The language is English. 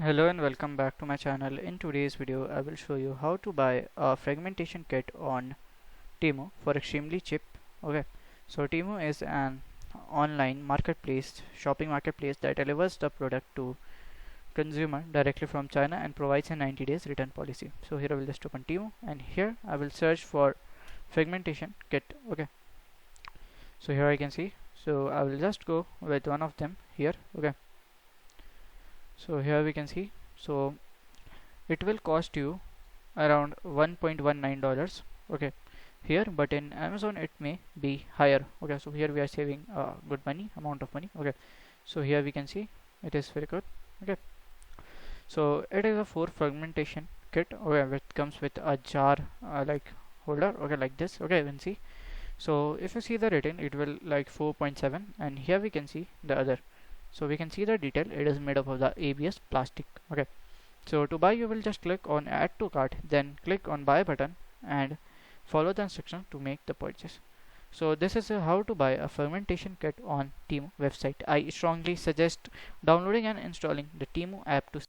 Hello and welcome back to my channel. In today's video I will show you how to buy a fragmentation kit on TEMU for extremely cheap. Okay, so TEMU is an online marketplace, shopping marketplace that delivers the product to consumer directly from China and provides a 90 days return policy. So here I will just open TEMU and here I will search for fragmentation kit. Okay, so here I can see, so I will just go with one of them here. Okay, so here we can see, so it will cost you around $1.19. Okay, here, but in Amazon it may be higher. Okay, so here we are saving good money, amount of money. Okay, so here we can see it is very good. Okay, so it is a 4 fragmentation kit. Okay, which comes with a jar like holder. Okay, like this. Okay, you can see, so if you see the rating, it will like 4.7, and here we can see the other, so we can see the detail. It is made up of the ABS plastic. Okay, so to buy you will just click on add to cart, then click on buy button and follow the instructions to make the purchase. So this is how to buy a fermentation kit on TEMU website. I strongly suggest downloading and installing the TEMU app to